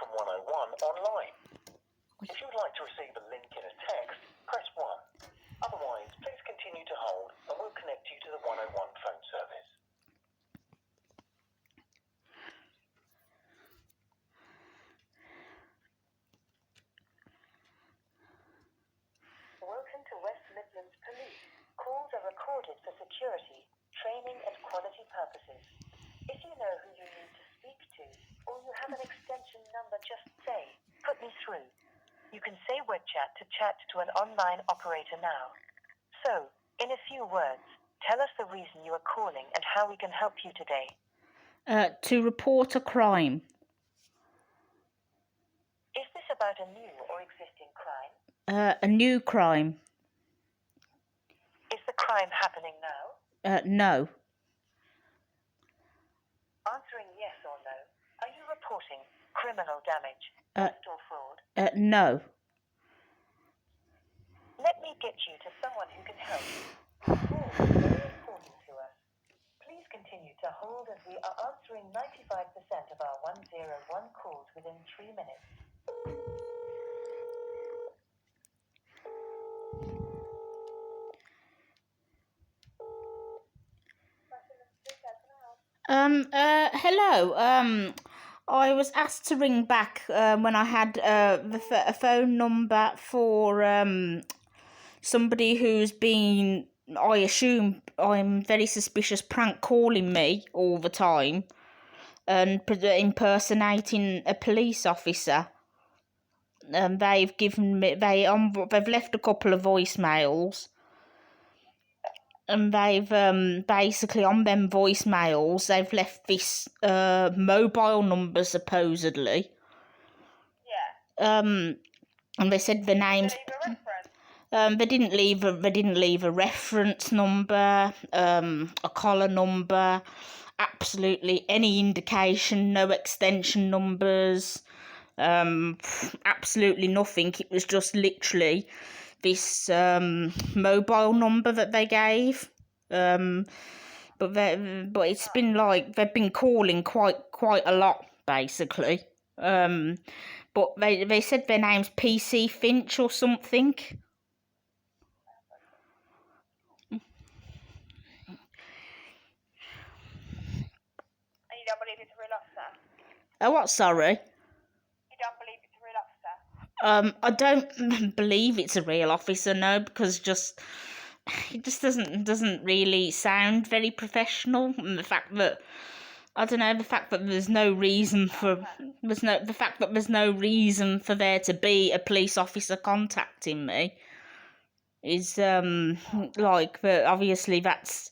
from 101 online. If you would like to receive a link in a text, press 1. Otherwise, please continue to hold and we'll connect you to the 101 phone service. Welcome to West Midlands Police. Calls are recorded for security, training and quality purposes. If you know who you need to speak to, or you have an extension number, just say, "Put me through." You can say web chat to chat to an online operator now. So, in a few words, tell us the reason you are calling and how we can help you today. To report a crime. Is this about a new or existing crime? A new crime. Is the crime happening now? No. Answering yes or no, are you reporting criminal damage, theft or fraud? No. Let me get you to someone who can help. Fraud is very important to us. Please continue to hold as we are answering 95% of our 101 calls within 3 minutes. Hello. I was asked to ring back when I had a phone number for somebody who's been, I assume, I'm very suspicious, prank calling me all the time and impersonating a police officer. They've given me they've left a couple of voicemails. And they've basically on them voicemails they've left this mobile number supposedly. Yeah. And they said the names. They didn't leave a reference number, a collar number, absolutely any indication, no extension numbers, absolutely nothing. It was just literally this mobile number that they gave, but it's been like they've been calling quite a lot basically, but they said their name's PC Finch or something. And you don't believe it's a real officer? Oh, what? Sorry. You don't believe it's a real officer? I don't believe it's a real officer, no, because it just doesn't really sound very professional. And the fact that there's no reason for there to be a police officer contacting me is obviously that's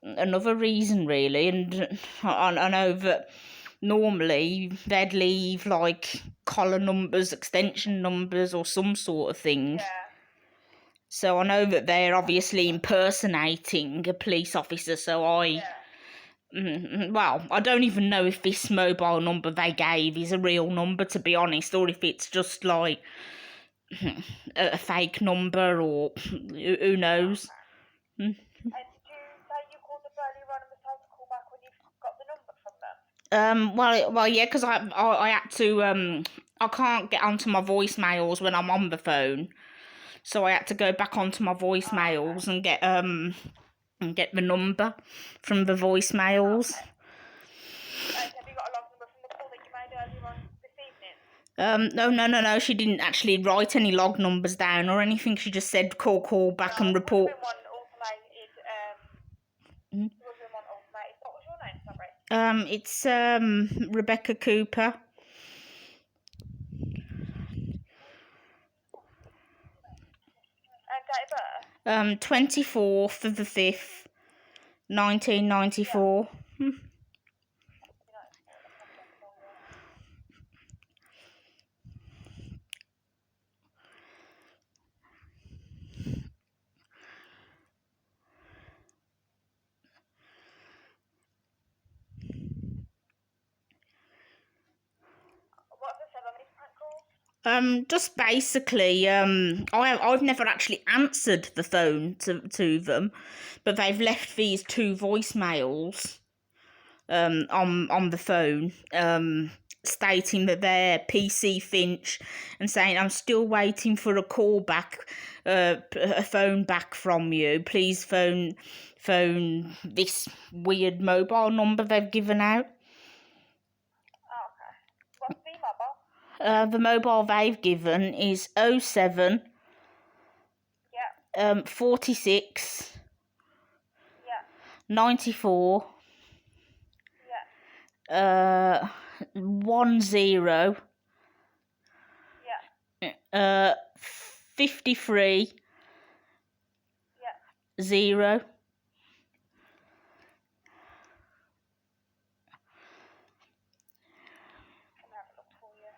another reason really, and I know that normally they'd leave like collar numbers, extension numbers or some sort of thing. Yeah. So I know that they're obviously impersonating a police officer, so I don't even know if this mobile number they gave is a real number, to be honest, or if it's just like a fake number, or who knows. And did you say you called them earlier on and was told to call back when you've got the number from them? Well, yeah, because I had to, I can't get onto my voicemails when I'm on the phone, so I had to go back onto my voicemails and get the number from the voicemails. Okay. Have you got a log number from the call that you made earlier on this evening? No, she didn't actually write any log numbers down or anything. She just said call back and report. What was your name, sorry? It's Rebecca Cooper. And date of birth? 24th of the 5th, 1994. Yeah. Just basically, I've never actually answered the phone to them, but they've left these 2 voicemails on the phone, stating that they're PC Finch and saying, I'm still waiting for a call back, a phone back from you. Please phone this weird mobile number they've given out. Oh, okay. What's the mobile? The mobile they've given is 07 Yeah. 46 Yeah. 94 Yeah. 10 Yeah. 53 Yeah. 0. Can I have a look for you?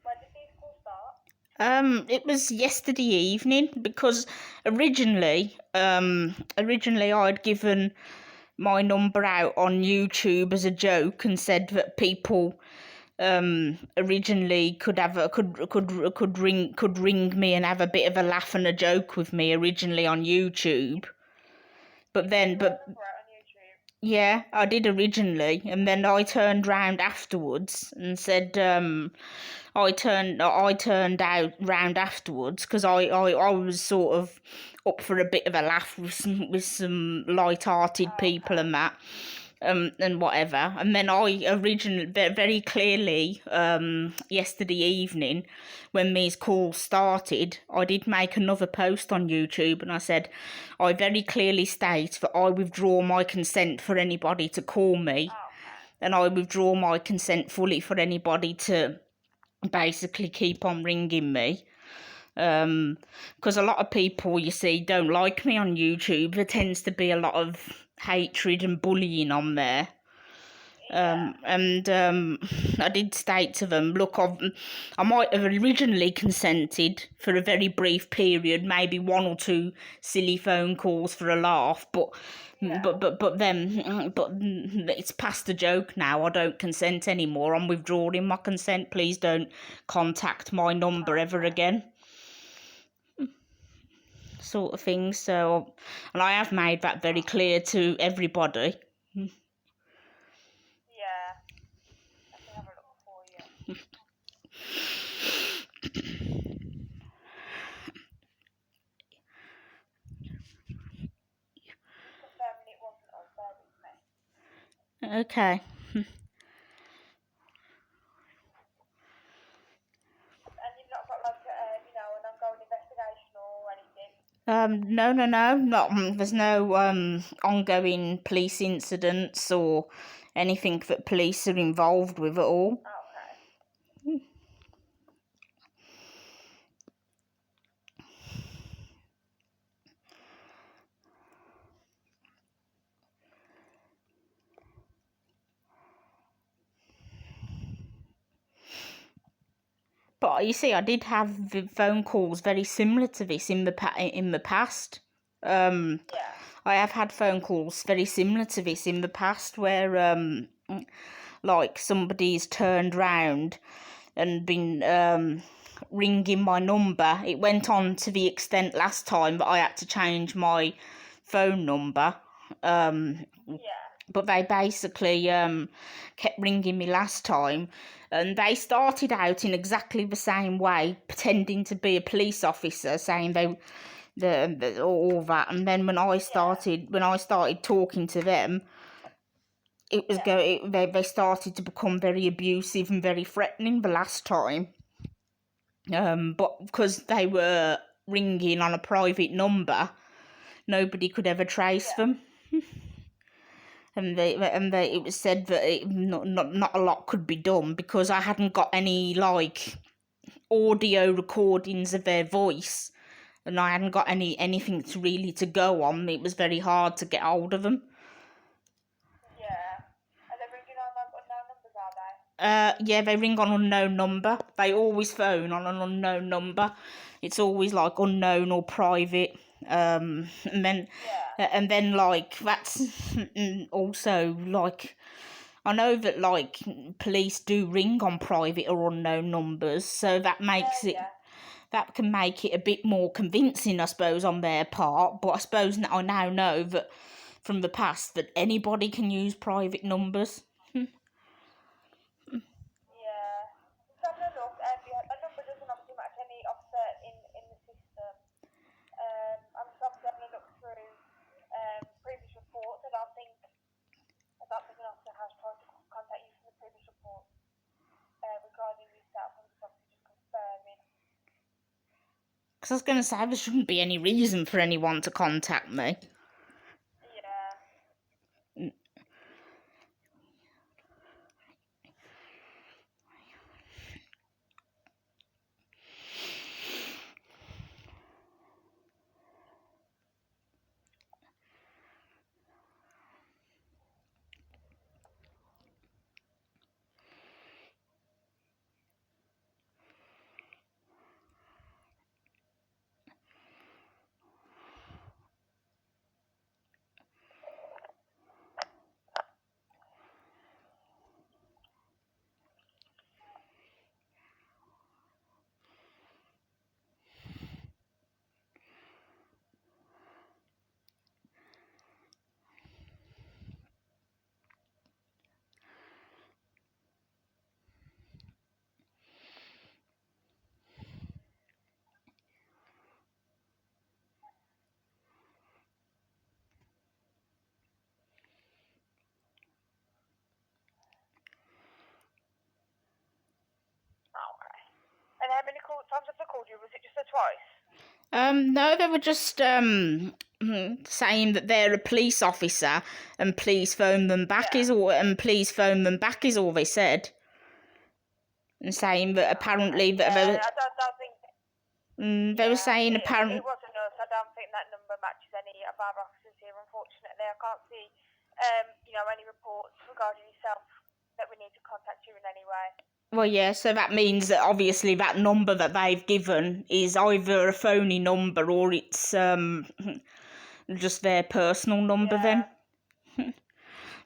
When did these calls start? It was yesterday evening because originally I'd given my number out on YouTube as a joke and said that people originally could ring me and have a bit of a laugh and a joke with me originally on YouTube. But then Number out on YouTube. yeah, I did originally, and then I turned round afterwards and said, I turned out round afterwards because I was sort of up for a bit of a laugh with some light-hearted people and that, and whatever. And then I originally, very clearly, yesterday evening, when these calls started, I did make another post on YouTube, and I said, I very clearly state that I withdraw my consent for anybody to call me, and I withdraw my consent fully for anybody to basically keep on ringing me. Because a lot of people, you see, don't like me on YouTube. There tends to be a lot of hatred and bullying on there. I did state to them, look, I might have originally consented for a very brief period, maybe 1 or 2 silly phone calls for a laugh, but it's past the joke now. I don't consent anymore. I'm withdrawing my consent. Please don't contact my number ever again. Sort of thing. So, and I have made that very clear to everybody. Yeah. I can have a look for you. Confirming it wasn't on service, mate. Okay. And you've not got like an ongoing investigation or anything? No, not there's no ongoing police incidents or anything that police are involved with at all. Okay. But you see, I did have phone calls very similar to this in the past. Yeah. I have had phone calls very similar to this in the past where like somebody's turned round and been ringing my number. It went on to the extent last time that I had to change my phone number. Yeah. But they basically kept ringing me last time, and they started out in exactly the same way, pretending to be a police officer, saying all that. And then when I started talking to them, it was they started to become very abusive and very threatening the last time. But because they were ringing on a private number, nobody could ever trace them. And it was said that not a lot could be done because I hadn't got any like audio recordings of their voice, and I hadn't got anything to go on. It was very hard to get hold of them. Yeah. Are they ringing on like unknown numbers, are they? Yeah, they ring on unknown number. They always phone on an unknown number. It's always like unknown or private. And then, Yeah. and then like that's also like I know that like police do ring on private or unknown numbers, so that makes it Yeah. that can make it a bit more convincing, I suppose, on their part. But I suppose I now know that from the past that anybody can use private numbers. Yeah. So I'm gonna look. Yeah, my number doesn't obviously match any officer in the system. I'm just obviously having a look through previous reports. I don't think an officer has tried to contact you from the previous report regarding yourself. I'm just obviously just confirming. Because I was going to say there shouldn't be any reason for anyone to contact me. Yeah. Okay. And how many times have they called you? Was it just the twice? No, they were just saying that they're a police officer and please phone them back is all they said. And saying that apparently that Yeah, I don't think. they were saying It apparently. wasn't us. I don't think that number matches any of our officers here. Unfortunately, I can't see, any reports regarding yourself that we need to contact you in any way. Well, yeah, so that means that obviously that number that they've given is either a phony number or it's just their personal number then.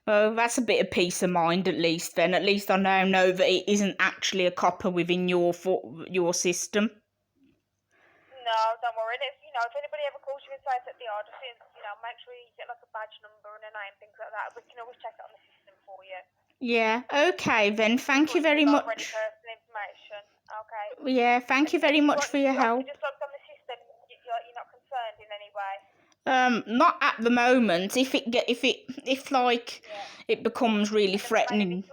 Well, that's a bit of peace of mind at least then. At least I now know that it isn't actually a copper within your system. No, don't worry. If anybody ever calls you and says that they are, just make sure you get like a badge number and a name, things like that. We can always check it on the system for you. Yeah, okay then. Thank you very much. Already personal information. Okay. Yeah, thank you very much for your help. Just looked on the system. You're not concerned in any way. Not at the moment. If it becomes really threatening.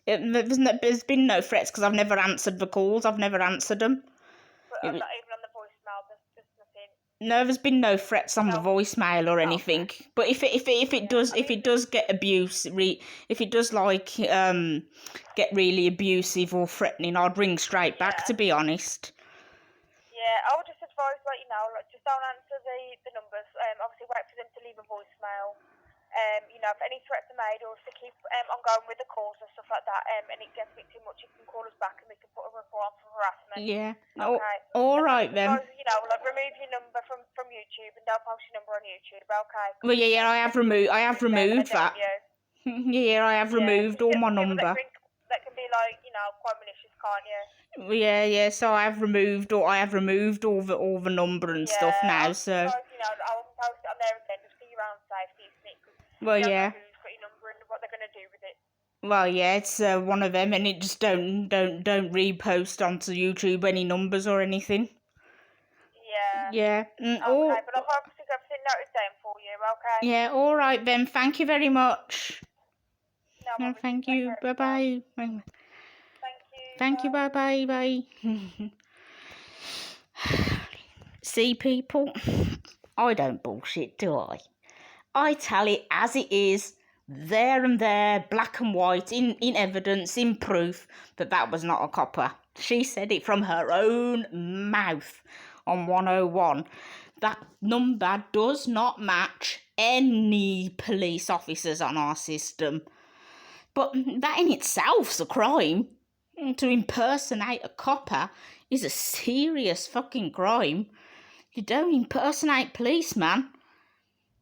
There's been no threats because I've never answered the calls. I've never answered them. But not even on the voicemail. There's nothing. No, there's been no threats on the voicemail or anything. Okay. But if it does get if it does get really abusive or threatening, I'd ring straight back. To be honest. Yeah, I would just advise, just don't answer the numbers. Obviously, wait for them to leave a voicemail. If any threats are made or if they keep on going with the calls and stuff like that, and it gets a bit too much, you can call us back and we can put a report on for harassment. Yeah. Okay. All right then. Remove your number from YouTube and don't post your number on YouTube. Okay. Well, yeah, I have removed that. Yeah, I have removed all my number. That can be quite malicious, can't you? Yeah. So I have removed all the number and stuff now. So. I won't post it on there again just for your own safety, isn't it? Well, yeah. Who's got your number and what they're gonna do with it. Well, yeah, it's one of them, and it just don't repost onto YouTube any numbers or anything. Yeah. Yeah. Okay, but I've obviously got everything noted down for you. Okay. Yeah. All right then. Thank you very much. No, thank you. Bye bye. Thank you. Bye bye. Bye. See, people, I don't bullshit, do I? I tell it as it is, there and there, black and white, in evidence, in proof that was not a copper. She said it from her own mouth on 101. That number does not match any police officers on our system. But that in itself's a crime. To impersonate a copper is a serious fucking crime. You don't impersonate policeman.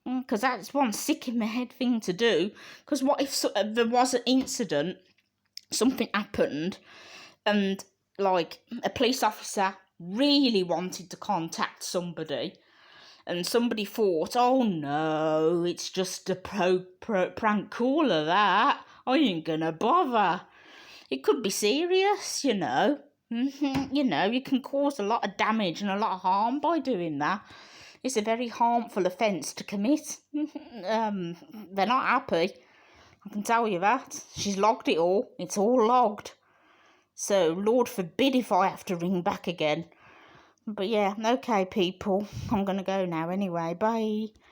Because that's one sick in the head thing to do. Because what if there was an incident, something happened, and like a police officer really wanted to contact somebody, and somebody thought, oh no, it's just a prank caller, that. I ain't gonna bother. It could be serious, you know. You know, you can cause a lot of damage and a lot of harm by doing that. It's a very harmful offence to commit. They're not happy. I can tell you that. She's logged it all. It's all logged. So, Lord forbid if I have to ring back again. But yeah, okay, people. I'm going to go now anyway. Bye.